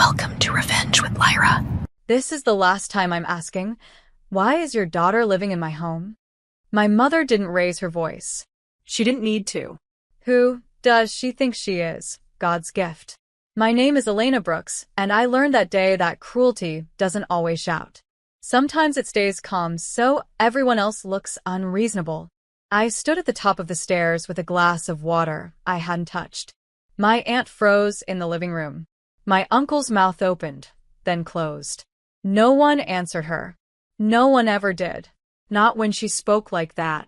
Welcome to Revenge with Lyra. This is the last time I'm asking, why is your daughter living in my home? My mother didn't raise her voice. She didn't need to. Who does she think she is? God's gift. My name is Elena Brooks, and I learned that day that cruelty doesn't always shout. Sometimes it stays calm so everyone else looks unreasonable. I stood at the top of the stairs with a glass of water I hadn't touched. My aunt froze in the living room. My uncle's mouth opened, then closed. No one answered her. No one ever did. Not when she spoke like that.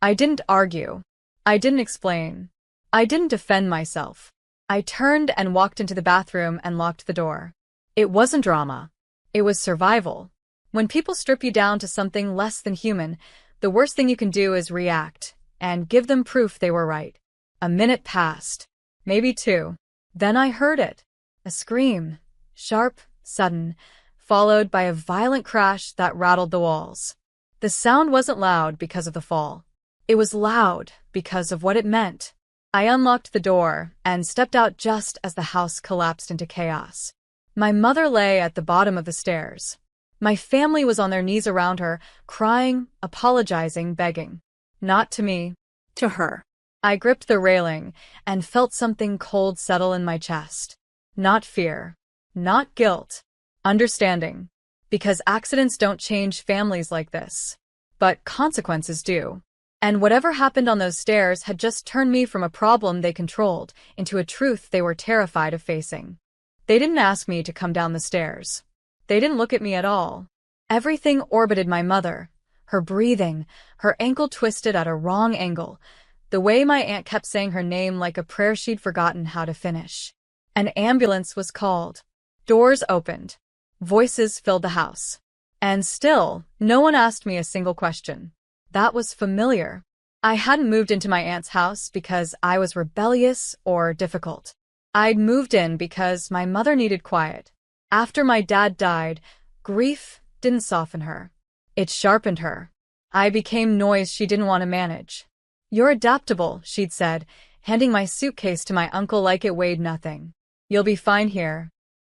I didn't argue. I didn't explain. I didn't defend myself. I turned and walked into the bathroom and locked the door. It wasn't drama. It was survival. When people strip you down to something less than human, the worst thing you can do is react and give them proof they were right. A minute passed. Maybe two. Then I heard it. A scream. Sharp, sudden, followed by a violent crash that rattled the walls. The sound wasn't loud because of the fall. It was loud because of what it meant. I unlocked the door and stepped out just as the house collapsed into chaos. My mother lay at the bottom of the stairs. My family was on their knees around her, crying, apologizing, begging. Not to me. To her. I gripped the railing and felt something cold settle in my chest. Not fear. Not guilt. Understanding. Because accidents don't change families like this. But consequences do. And whatever happened on those stairs had just turned me from a problem they controlled into a truth they were terrified of facing. They didn't ask me to come down the stairs. They didn't look at me at all. Everything orbited my mother. Her breathing, her ankle twisted at a wrong angle, the way my aunt kept saying her name like a prayer she'd forgotten how to finish. An ambulance was called. Doors opened. Voices filled the house. And still, no one asked me a single question. That was familiar. I hadn't moved into my aunt's house because I was rebellious or difficult. I'd moved in because my mother needed quiet. After my dad died, grief didn't soften her. It sharpened her. I became noise she didn't want to manage. "You're adaptable," she'd said, handing my suitcase to my uncle like it weighed nothing. "You'll be fine here."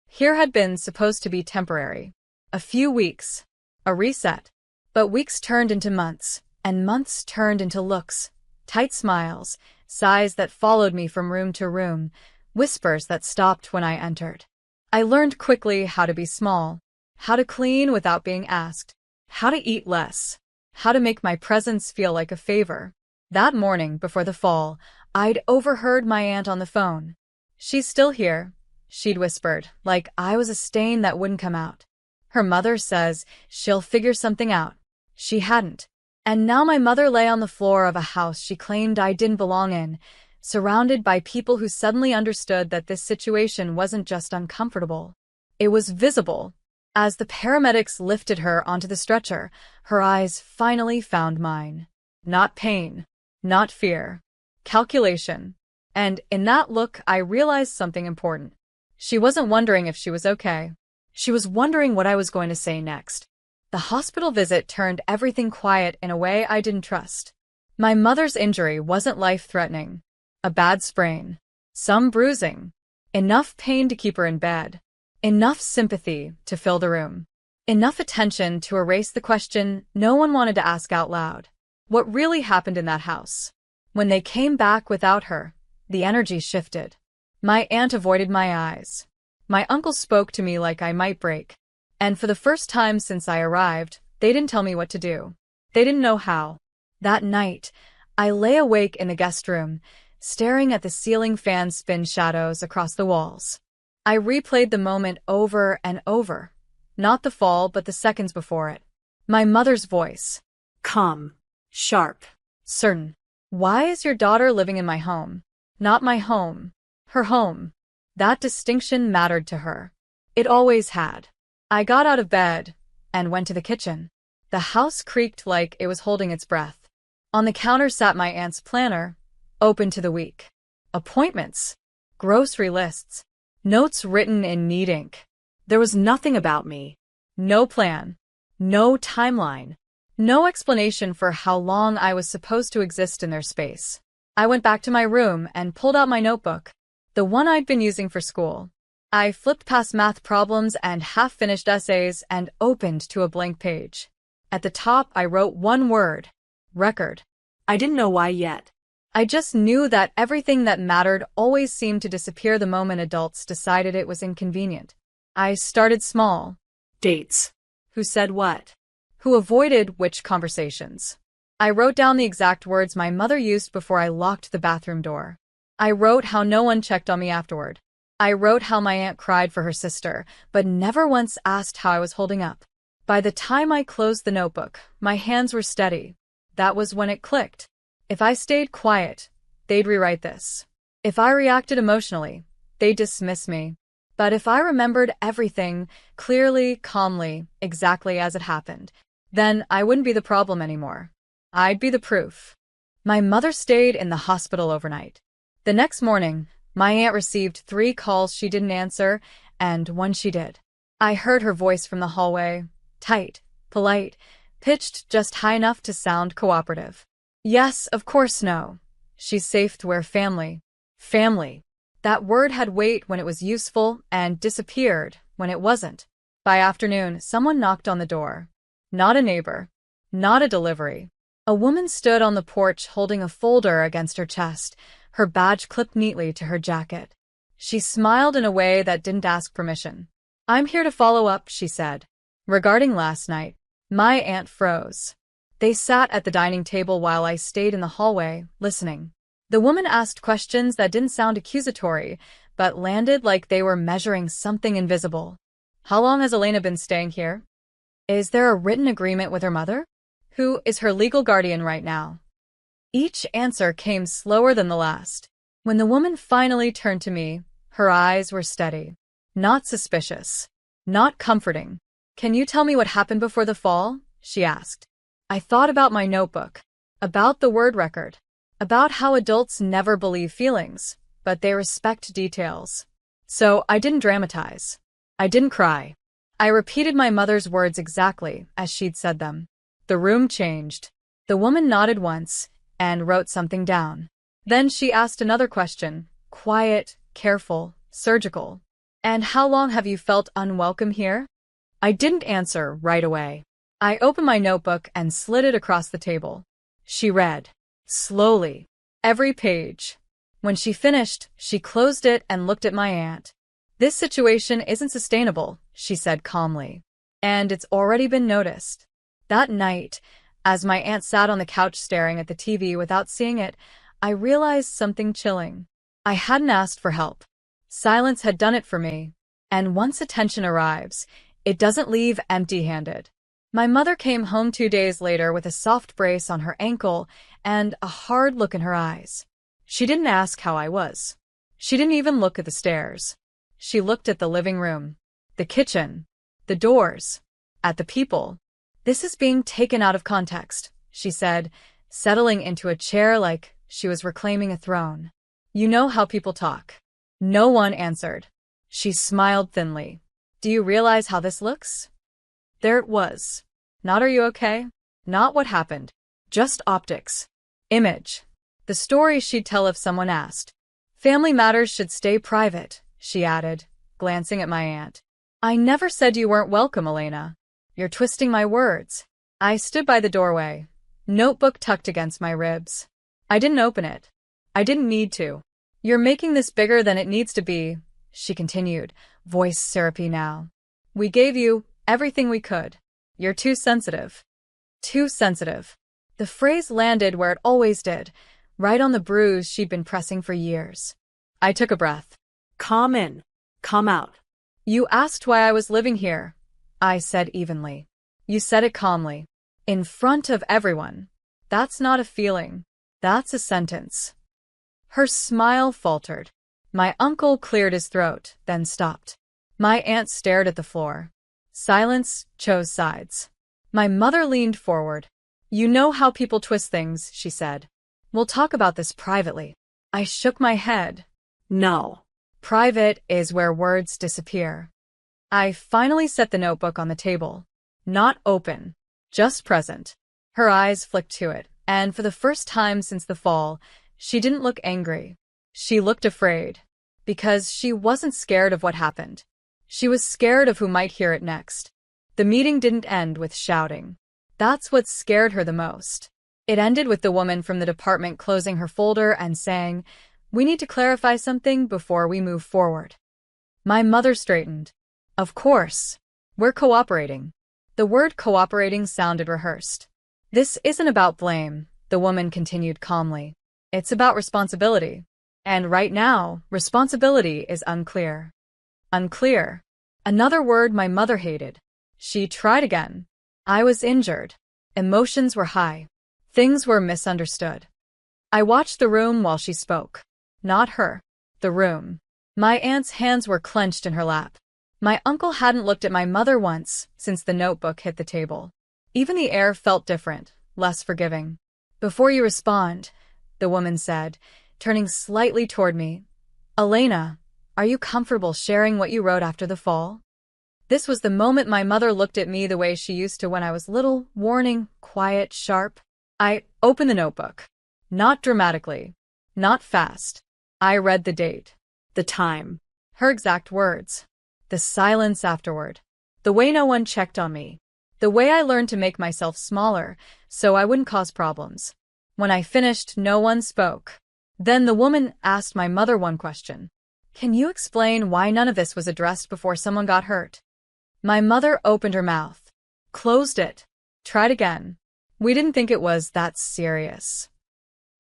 Here had been supposed to be temporary. A few weeks. A reset. But weeks turned into months, and months turned into looks, tight smiles, sighs that followed me from room to room, whispers that stopped when I entered. I learned quickly how to be small, how to clean without being asked, how to eat less, how to make my presence feel like a favor. That morning before the fall, I'd overheard my aunt on the phone. "She's still here," she'd whispered, like I was a stain that wouldn't come out. "Her mother says she'll figure something out." She hadn't. And now my mother lay on the floor of a house she claimed I didn't belong in, surrounded by people who suddenly understood that this situation wasn't just uncomfortable. It was visible. As the paramedics lifted her onto the stretcher, her eyes finally found mine. Not pain. Not fear. Calculation. And in that look, I realized something important. She wasn't wondering if she was okay. She was wondering what I was going to say next. The hospital visit turned everything quiet in a way I didn't trust. My mother's injury wasn't life-threatening. A bad sprain. Some bruising. Enough pain to keep her in bed. Enough sympathy to fill the room. Enough attention to erase the question no one wanted to ask out loud. What really happened in that house? When they came back without her, the energy shifted. My aunt avoided my eyes. My uncle spoke to me like I might break. And for the first time since I arrived, they didn't tell me what to do. They didn't know how. That night, I lay awake in the guest room, staring at the ceiling fan spin shadows across the walls. I replayed the moment over and over. Not the fall, but the seconds before it. My mother's voice. Calm. Sharp. Certain. "Why is your daughter living in my home?" Not my home. Her home. That distinction mattered to her. It always had. I got out of bed and went to the kitchen. The house creaked like it was holding its breath. On the counter sat my aunt's planner, open to the week. Appointments. Grocery lists. Notes written in neat ink. There was nothing about me. No plan. No timeline. No explanation for how long I was supposed to exist in their space. I went back to my room and pulled out my notebook, the one I'd been using for school. I flipped past math problems and half-finished essays and opened to a blank page. At the top, I wrote one word: record. I didn't know why yet. I just knew that everything that mattered always seemed to disappear the moment adults decided it was inconvenient. I started small. Dates. Who said what? Who avoided which conversations? I wrote down the exact words my mother used before I locked the bathroom door. I wrote how no one checked on me afterward. I wrote how my aunt cried for her sister, but never once asked how I was holding up. By the time I closed the notebook, my hands were steady. That was when it clicked. If I stayed quiet, they'd rewrite this. If I reacted emotionally, they'd dismiss me. But if I remembered everything, clearly, calmly, exactly as it happened, then I wouldn't be the problem anymore. I'd be the proof. My mother stayed in the hospital overnight. The next morning, my aunt received 3 calls she didn't answer, and one she did. I heard her voice from the hallway, tight, polite, pitched just high enough to sound cooperative. Yes, of course no. She's safe to where family. Family. That word had weight when it was useful and disappeared when it wasn't. By afternoon, someone knocked on the door. Not a neighbor. Not a delivery. A woman stood on the porch holding a folder against her chest, her badge clipped neatly to her jacket. She smiled in a way that didn't ask permission. "I'm here to follow up," she said. "Regarding last night." My aunt froze. They sat at the dining table while I stayed in the hallway, listening. The woman asked questions that didn't sound accusatory, but landed like they were measuring something invisible. "How long has Elena been staying here? Is there a written agreement with her mother? Who is her legal guardian right now?" Each answer came slower than the last. When the woman finally turned to me, her eyes were steady. Not suspicious. Not comforting. "Can you tell me what happened before the fall?" she asked. I thought about my notebook. About the word record. About how adults never believe feelings, but they respect details. So I didn't dramatize. I didn't cry. I repeated my mother's words exactly as she'd said them. The room changed. The woman nodded once and wrote something down. Then she asked another question, quiet, careful, surgical. "And how long have you felt unwelcome here?" I didn't answer right away. I opened my notebook and slid it across the table. She read, slowly, every page. When she finished, she closed it and looked at my aunt. "This situation isn't sustainable," she said calmly. "And it's already been noticed." That night, as my aunt sat on the couch staring at the TV without seeing it, I realized something chilling. I hadn't asked for help. Silence had done it for me. And once attention arrives, it doesn't leave empty-handed. My mother came home 2 days later with a soft brace on her ankle and a hard look in her eyes. She didn't ask how I was. She didn't even look at the stairs. She looked at the living room, the kitchen, the doors, at the people. "This is being taken out of context," she said, settling into a chair like she was reclaiming a throne. "You know how people talk." No one answered. She smiled thinly. "Do you realize how this looks?" There it was. Not "are you okay?" Not what happened. Just optics. Image. The story she'd tell if someone asked. "Family matters should stay private," she added, glancing at my aunt. "I never said you weren't welcome, Elena. You're twisting my words." I stood by the doorway, notebook tucked against my ribs. I didn't open it. I didn't need to. "You're making this bigger than it needs to be," she continued, voice syrupy now. "We gave you everything we could. You're too sensitive." Too sensitive. The phrase landed where it always did, right on the bruise she'd been pressing for years. I took a breath. "Come in. Come out." "You asked why I was living here," I said evenly. "You said it calmly. In front of everyone. That's not a feeling. That's a sentence." Her smile faltered. My uncle cleared his throat, then stopped. My aunt stared at the floor. Silence chose sides. My mother leaned forward. "You know how people twist things," she said. "We'll talk about this privately." I shook my head. "No." Private is where words disappear. I finally set the notebook on the table. Not open, just present. Her eyes flicked to it, and for the first time since the fall, she didn't look angry. She looked afraid. because she wasn't scared of what happened. She was scared of who might hear it next. The meeting didn't end with shouting. That's what scared her the most. It ended with the woman from the department closing her folder and saying, "We need to clarify something before we move forward." My mother straightened. "Of course. We're cooperating." The word cooperating sounded rehearsed. "This isn't about blame," the woman continued calmly. "It's about responsibility. And right now, responsibility is unclear." Unclear. Another word my mother hated. She tried again. I was injured. Emotions were high. Things were misunderstood. I watched the room while she spoke. Not her. The room. My aunt's hands were clenched in her lap. My uncle hadn't looked at my mother once since the notebook hit the table. Even the air felt different, less forgiving. "Before you respond," the woman said, turning slightly toward me, "Elena, are you comfortable sharing what you wrote after the fall?" This was the moment my mother looked at me the way she used to when I was little, warning, quiet, sharp. I opened the notebook. Not dramatically. Not fast. I read the date. The time. Her exact words. The silence afterward. The way no one checked on me. The way I learned to make myself smaller so I wouldn't cause problems. When I finished, no one spoke. Then the woman asked my mother one question. "Can you explain why none of this was addressed before someone got hurt?" My mother opened her mouth. Closed it. Tried again. "We didn't think it was that serious."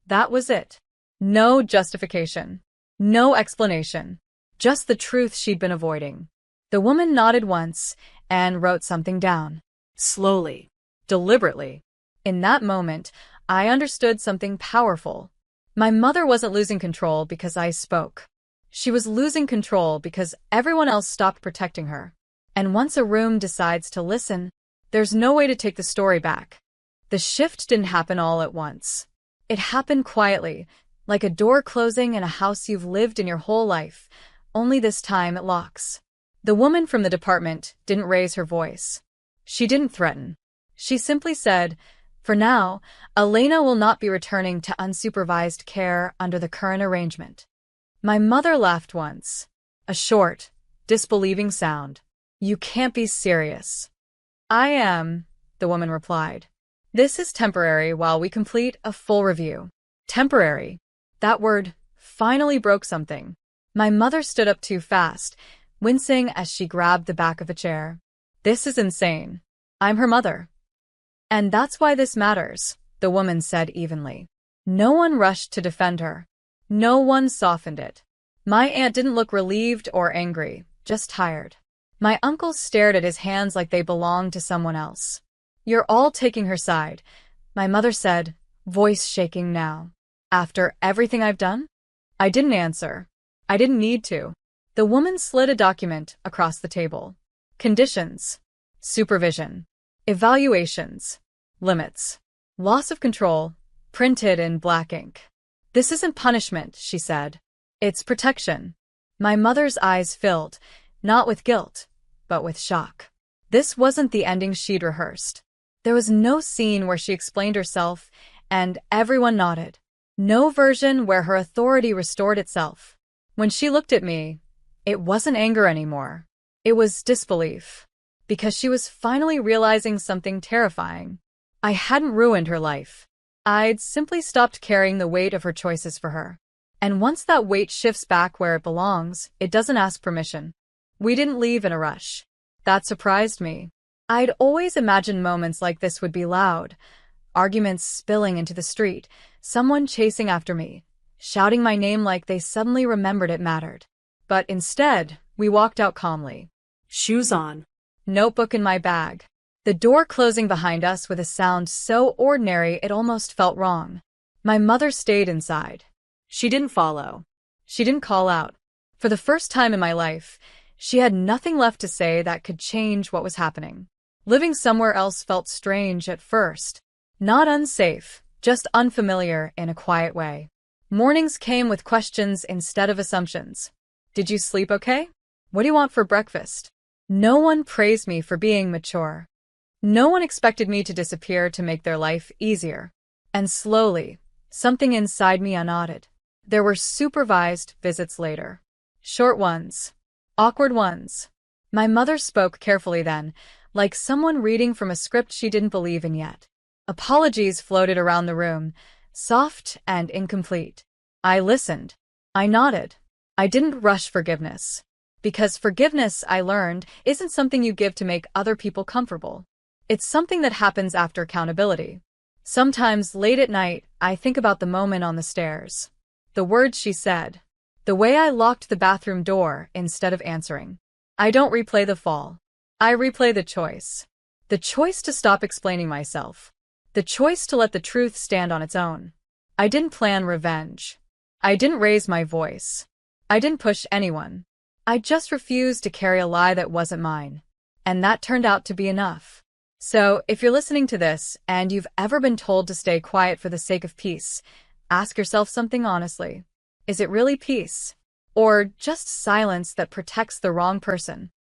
That was it. No justification. No explanation. Just the truth she'd been avoiding. The woman nodded once and wrote something down. Slowly. Deliberately. In that moment, I understood something powerful. My mother wasn't losing control because I spoke. She was losing control because everyone else stopped protecting her. And once a room decides to listen, there's no way to take the story back. The shift didn't happen all at once. It happened quietly, like a door closing in a house you've lived in your whole life, only this time it locks. The woman from the department didn't raise her voice. She didn't threaten. She simply said, "For now, Elena will not be returning to unsupervised care under the current arrangement." My mother laughed once. A short, disbelieving sound. "You can't be serious." "I am," the woman replied. "This is temporary while we complete a full review." Temporary. That word finally broke something. My mother stood up too fast, wincing as she grabbed the back of a chair. "This is insane. I'm her mother." "And that's why this matters," the woman said evenly. No one rushed to defend her. No one softened it. My aunt didn't look relieved or angry, just tired. My uncle stared at his hands like they belonged to someone else. "You're all taking her side," my mother said, voice shaking now. "After everything I've done?" I didn't answer. I didn't need to. The woman slid a document across the table. Conditions. Supervision. Evaluations. Limits. Loss of control. Printed in black ink. "This isn't punishment," she said. "It's protection." My mother's eyes filled, not with guilt, but with shock. This wasn't the ending she'd rehearsed. There was no scene where she explained herself, and everyone nodded. No version where her authority restored itself. When she looked at me, it wasn't anger anymore. It was disbelief. Because she was finally realizing something terrifying. I hadn't ruined her life. I'd simply stopped carrying the weight of her choices for her. And once that weight shifts back where it belongs, it doesn't ask permission. We didn't leave in a rush. That surprised me. I'd always imagined moments like this would be loud. Arguments spilling into the street, someone chasing after me, shouting my name like they suddenly remembered it mattered. But instead, we walked out calmly. Shoes on. Notebook in my bag. The door closing behind us with a sound so ordinary it almost felt wrong. My mother stayed inside. She didn't follow. She didn't call out. For the first time in my life, she had nothing left to say that could change what was happening. Living somewhere else felt strange at first. Not unsafe, just unfamiliar in a quiet way. Mornings came with questions instead of assumptions. "Did you sleep okay? What do you want for breakfast?" No one praised me for being mature. No one expected me to disappear to make their life easier. And slowly, something inside me unknotted. There were supervised visits later. Short ones. Awkward ones. My mother spoke carefully then, like someone reading from a script she didn't believe in yet. Apologies floated around the room, soft and incomplete. I listened. I nodded. I didn't rush forgiveness. Because forgiveness, I learned, isn't something you give to make other people comfortable. It's something that happens after accountability. Sometimes, late at night, I think about the moment on the stairs. The words she said. The way I locked the bathroom door instead of answering. I don't replay the fall. I replay the choice. The choice to stop explaining myself. The choice to let the truth stand on its own. I didn't plan revenge. I didn't raise my voice. I didn't push anyone. I just refused to carry a lie that wasn't mine. And that turned out to be enough. So, if you're listening to this and you've ever been told to stay quiet for the sake of peace, ask yourself something honestly. Is it really peace? Or just silence that protects the wrong person?